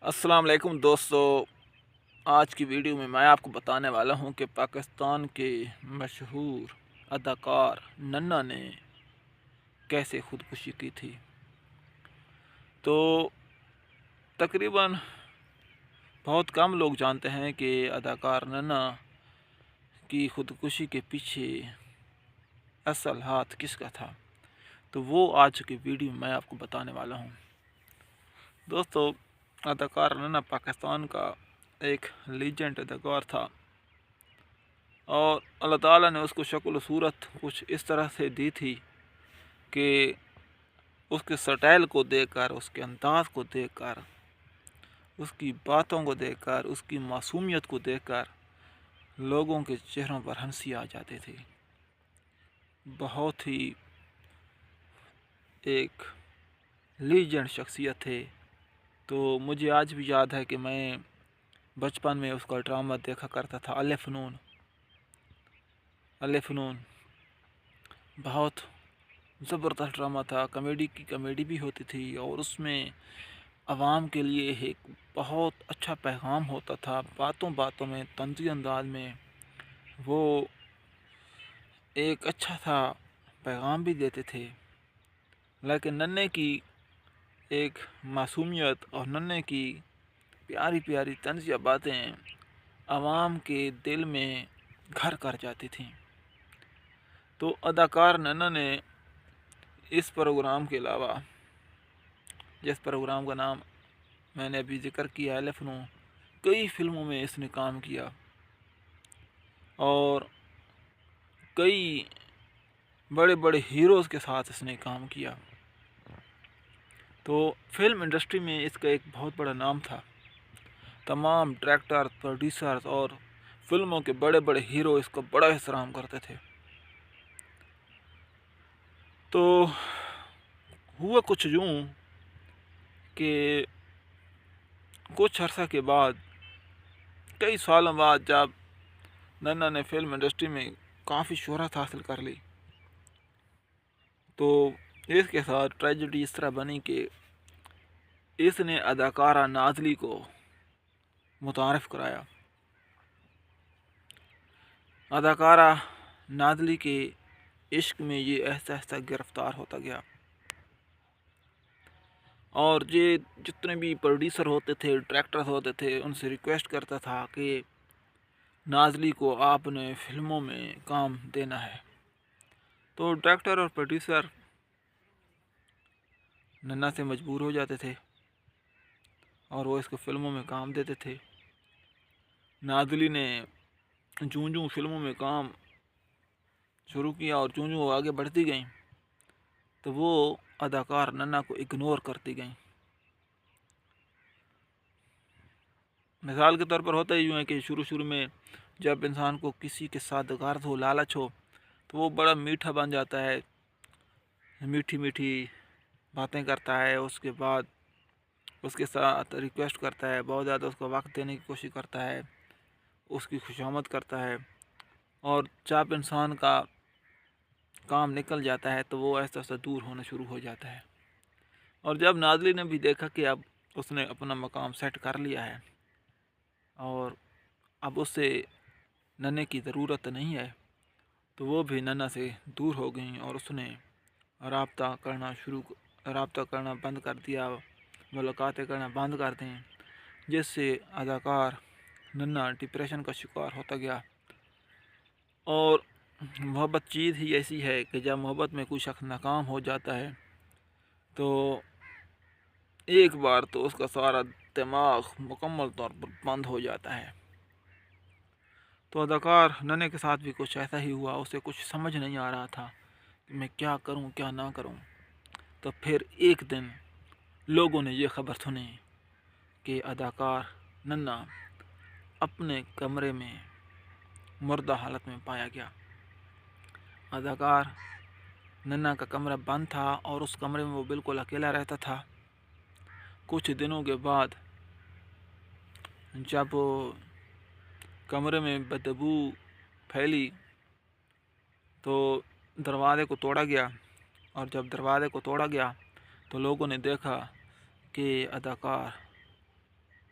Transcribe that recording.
السلام علیکم دوستو، آج کی ویڈیو میں آپ کو بتانے والا ہوں کہ پاکستان کے مشہور اداکار ننا نے کیسے خودکشی کی تھی۔ تو تقریباً بہت کم لوگ جانتے ہیں کہ اداکار ننا کی خودکشی کے پیچھے اصل ہاتھ کس کا تھا، تو وہ آج کی ویڈیو میں آپ کو بتانے والا ہوں۔ دوستو، اداکار ننا پاکستان کا ایک لیجنڈ اداکار تھا، اور اللہ تعالیٰ نے اس کو شکل و صورت کچھ اس طرح سے دی تھی کہ اس کے سٹائل کو دیکھ کر، اس کے انداز کو دیکھ کر، اس کی باتوں کو دیکھ کر، اس کی معصومیت کو دیکھ کر لوگوں کے چہروں پر ہنسی آ جاتی تھی۔ بہت ہی ایک لیجنڈ شخصیت تھے۔ تو مجھے آج بھی یاد ہے کہ میں بچپن میں اس کا ڈرامہ دیکھا کرتا تھا، الے فنون بہت زبردست ڈرامہ تھا۔ کامیڈی بھی ہوتی تھی، اور اس میں عوام کے لیے ایک بہت اچھا پیغام ہوتا تھا۔ باتوں باتوں میں، طنزی انداز میں وہ ایک اچھا تھا پیغام بھی دیتے تھے۔ لیکن ننے کی ایک معصومیت اور ننے کی پیاری پیاری طنزیہ باتیں عوام کے دل میں گھر کر جاتی تھیں۔ تو اداکار ننا نے اس پروگرام کے علاوہ، جس پروگرام کا نام میں نے ابھی ذکر کیا، الے فنون، کئی فلموں میں اس نے کام کیا، اور کئی بڑے بڑے ہیروز کے ساتھ اس نے کام کیا۔ تو فلم انڈسٹری میں اس کا ایک بہت بڑا نام تھا۔ تمام ڈائریکٹر، پروڈیوسرز اور فلموں کے بڑے بڑے ہیرو اس کو بڑا احترام کرتے تھے۔ تو ہوا کچھ یوں کہ کچھ عرصہ کے بعد، کئی سالوں بعد، جب ننا نے فلم انڈسٹری میں کافی شہرت حاصل کر لی، تو اس کے ساتھ ٹریجڈی اس طرح بنی کہ اس نے اداکارہ نازلی کو متعارف کرایا۔ اداکارہ نازلی کے عشق میں یہ آہستہ آہستہ گرفتار ہوتا گیا، اور یہ جتنے بھی پروڈیوسر ہوتے تھے، ڈائریکٹر ہوتے تھے، ان سے ریکویسٹ کرتا تھا کہ نازلی کو آپ نے فلموں میں کام دینا ہے۔ تو ڈائریکٹر اور پروڈیوسر ننا سے مجبور ہو جاتے تھے، اور وہ اس کو فلموں میں کام دیتے تھے۔ نازلی نے جوں جوں فلموں میں کام شروع کیا، اور جوں جوں وہ آگے بڑھتی گئیں، تو وہ اداکار ننا کو اگنور کرتی گئیں۔ مثال کے طور پر ہوتا ہی یوں ہے کہ شروع میں جب انسان کو کسی کے ساتھ غرض ہو، لالچ ہو، تو وہ بڑا میٹھا بن جاتا ہے، میٹھی میٹھی باتیں کرتا ہے، اس کے بعد اس کے ساتھ ریکویسٹ کرتا ہے، بہت زیادہ اس کو وقت دینے کی کوشش کرتا ہے، اس کی خوشامد کرتا ہے، اور جب انسان کا کام نکل جاتا ہے تو وہ آہستہ آہستہ دور ہونا شروع ہو جاتا ہے۔ اور جب نازلی نے بھی دیکھا کہ اب اس نے اپنا مقام سیٹ کر لیا ہے، اور اب اس سے ننے کی ضرورت نہیں ہے، تو وہ بھی ننا سے دور ہو گئیں، اور اس نے رابطہ کرنا بند کر دیا، ملاقاتیں کرنا بند کر دیں، جس سے اداکار ننا ڈپریشن کا شکار ہوتا گیا۔ اور محبت چیز ہی ایسی ہے کہ جب محبت میں کوئی شخص ناکام ہو جاتا ہے تو ایک بار تو اس کا سارا دماغ مکمل طور پر بند ہو جاتا ہے۔ تو اداکار ننے کے ساتھ بھی کچھ ایسا ہی ہوا، اسے کچھ سمجھ نہیں آ رہا تھا کہ میں کیا کروں کیا نہ کروں۔ تو پھر ایک دن لوگوں نے یہ خبر سنی کہ اداکار ننا اپنے کمرے میں مردہ حالت میں پایا گیا۔ اداکار ننا کا کمرہ بند تھا، اور اس کمرے میں وہ بالکل اکیلا رہتا تھا۔ کچھ دنوں کے بعد جب کمرے میں بدبو پھیلی تو دروازے کو توڑا گیا، اور جب دروازے کو توڑا گیا تو لوگوں نے دیکھا کہ اداکار